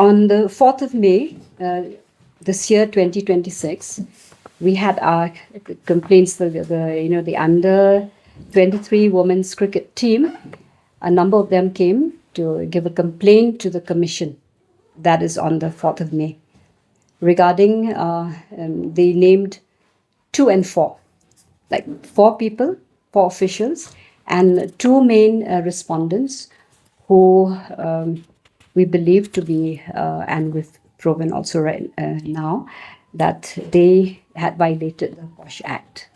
On the 4th of May, this year, 2026, we had our complaints, the under 23 women's cricket team. A number of them came to give a complaint to the commission. That is on the 4th of May. Regarding, they named 2 and 4, like 4 people, 4 officials, and 2 main respondents who we believe to be, and we've proven also right now, that they had violated the POSH Act.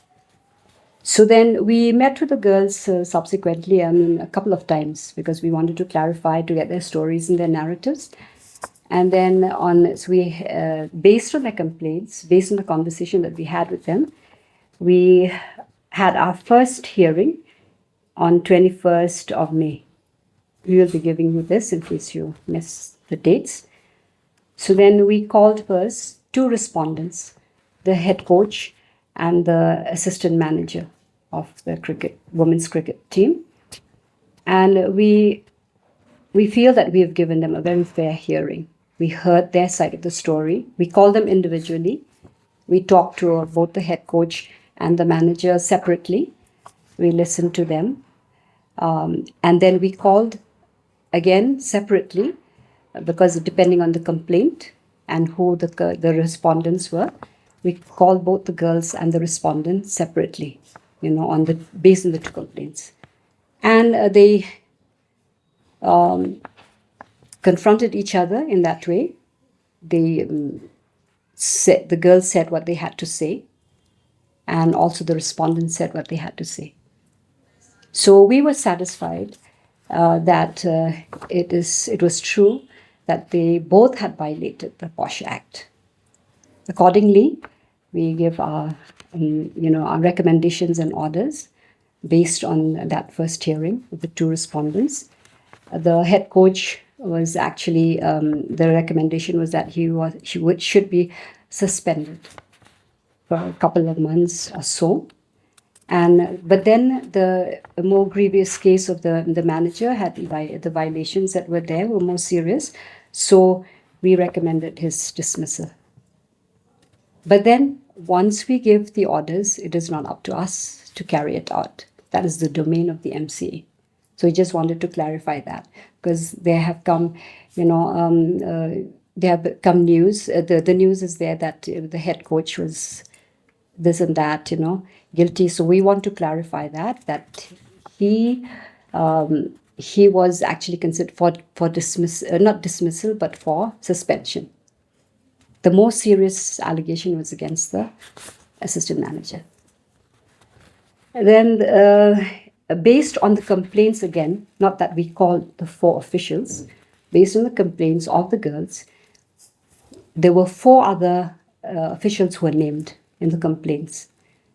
So then we met with the girls subsequently, a couple of times, because we wanted to clarify, to get their stories and their narratives. And then based on their complaints, based on the conversation that we had with them, we had our first hearing on 21st of May. We will be giving you this in case you miss the dates. So then we called first 2 respondents, the head coach and the assistant manager of the women's cricket team. And we feel that we have given them a very fair hearing. We heard their side of the story. We called them individually. We talked to both the head coach and the manager separately. We listened to them. And then we called again separately, because depending on the complaint and who the respondents were, we called both the girls and the respondent separately, based on the 2 complaints. And they confronted each other in that way. The girls said what they had to say, and also the respondents said what they had to say. So we were satisfied that it was true that they both had violated the POSH Act. Accordingly, we give our recommendations and orders based on that first hearing with the 2 respondents. The head coach was actually, the recommendation was that he should be suspended for a couple of months or so. But then the more grievous case of the manager had the violations that were there were more serious, so we recommended his dismissal. But then once we give the orders, it is not up to us to carry it out. That is the domain of the MCA. So we just wanted to clarify that, because there have come, news. The news is there that the head coach was this and that, guilty. So we want to clarify that he was actually considered for dismissal, not dismissal, but for suspension. The more serious allegation was against the assistant manager. And then based on the complaints again, not that we called the 4 officials, based on the complaints of the girls, there were 4 other officials who were named in the complaints.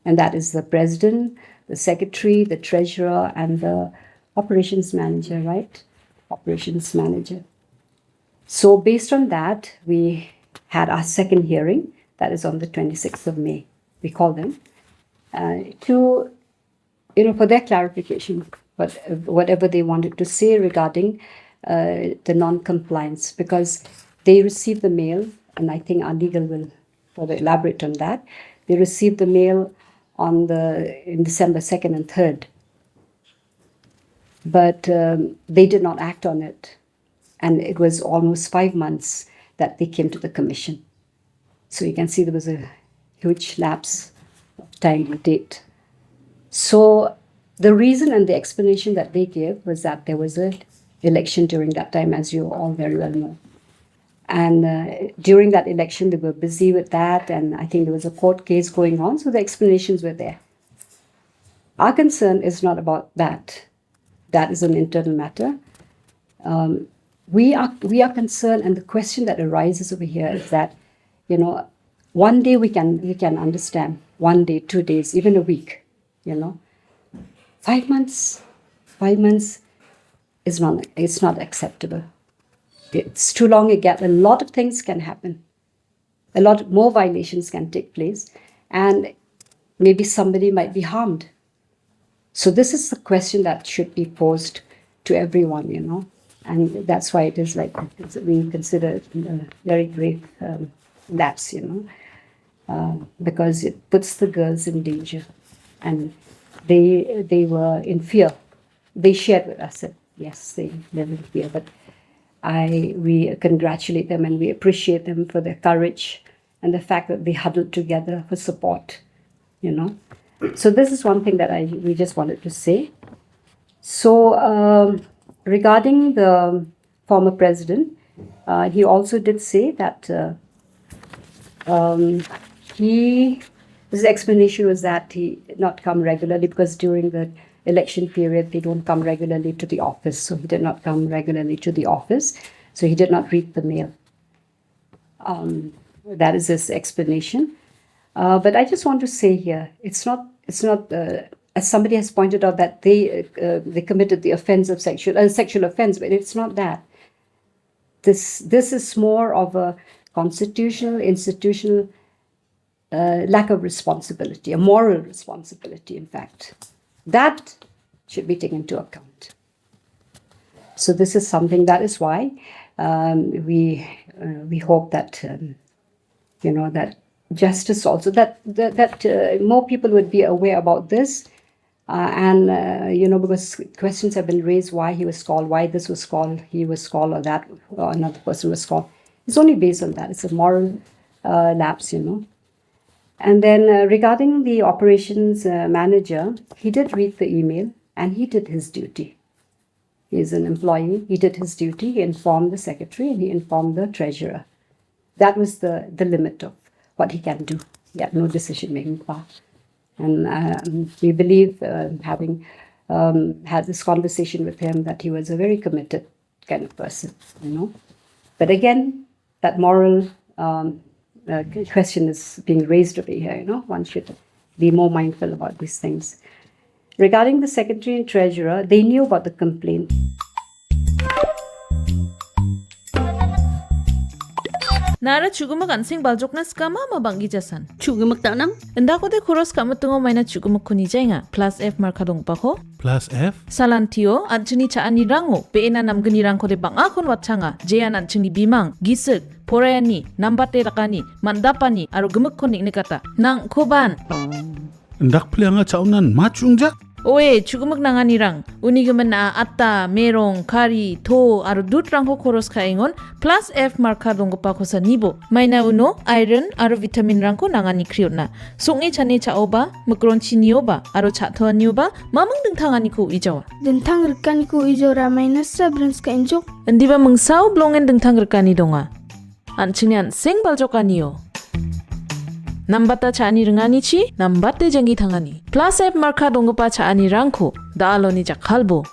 And that is the president, the secretary, the treasurer, and the operations manager, right? Operations manager. So based on that, we had our second hearing, that is on the 26th of May. We called them to, for their clarification, but whatever they wanted to say regarding the non-compliance, because they received the mail, and I think our legal will further elaborate on that. They received the mail in December 2nd and 3rd, but they did not act on it, and it was almost 5 months that they came to the commission. So you can see there was a huge lapse of time and date. So the reason and the explanation that they gave was that there was an election during that time, as you all very well know. And during that election, they were busy with that, and I think there was a court case going on, so the explanations were there. Our concern is not about that. That is an internal matter. We are concerned, and the question that arises over here is that, one day we can understand, 1 day, 2 days, even a week, 5 months is not acceptable. It's too long a gap. A lot of things can happen. A lot more violations can take place, and maybe somebody might be harmed. So this is the question that should be posed to everyone, And that's why it is like we consider it a very grave lapse, because it puts the girls in danger, and they were in fear. They shared with us that yes, they live in fear, but we congratulate them and we appreciate them for their courage and the fact that they huddled together for support. So this is one thing that we just wanted to say. So regarding the former president, he also did say that his explanation was that he did not come regularly because during the election period they don't come regularly to the office. So he did not come regularly to the office. So he did not read the mail. That is his explanation. But I just want to say here, it's not as somebody has pointed out that they committed the offense of sexual offense, but it's not that. This is more of a constitutional, institutional lack of responsibility, a moral responsibility, in fact. That should be taken into account. So this is something, that is why we hope that that justice also, that more people would be aware about this, and because questions have been raised why he was called, why this was called, he was called, or that or another person was called. It's only based on that. It's a moral lapse, And then regarding the operations manager, he did read the email and he did his duty. He is an employee. He did his duty. He informed the secretary and he informed the treasurer. That was the limit of what he can do. He had no decision-making power. And we believe, having had this conversation with him, that he was a very committed kind of person, But again, that moral question is being raised over here, One should be more mindful about these things. Regarding the secretary and treasurer, they knew about the complaint. Nara chugumak ansing baljokna skama mabangi jasan. Chugumak tanang? Enda kote kuros kamu tungo maina chugumak kuni jainga. Plus F markadong pako. Plus F? Salantio anchini chaani rango. Peena namgani rang kote bang akon watchanga. Jayan anchini bimang. Gisik. Porayani. Nambate rakani. Mandapani. Aro gemuk konik nikata. Nang koban. Ndak plianga chaunan machungja? Oe chugumak nanganirang unigaman na atta merong kari to aro dutrang ko koros kaingon plus F marka donggo pa ko sa nibo maina uno iron aro vitamin rang ko nangani kriotna songi chane chaoba mukron chinioba aro chatho nioba mamang dengtangani ko ijawa Dentang rekan ko ijora minus sabrans ka injok. endiba mengsaw blongen dengtang rekani donga anchinian seng baljokaniyo Nambata chaani rengani chi, nambatte jangi thangani. Plus F marka dongpa chaani rangko, daaloni jakhalbo.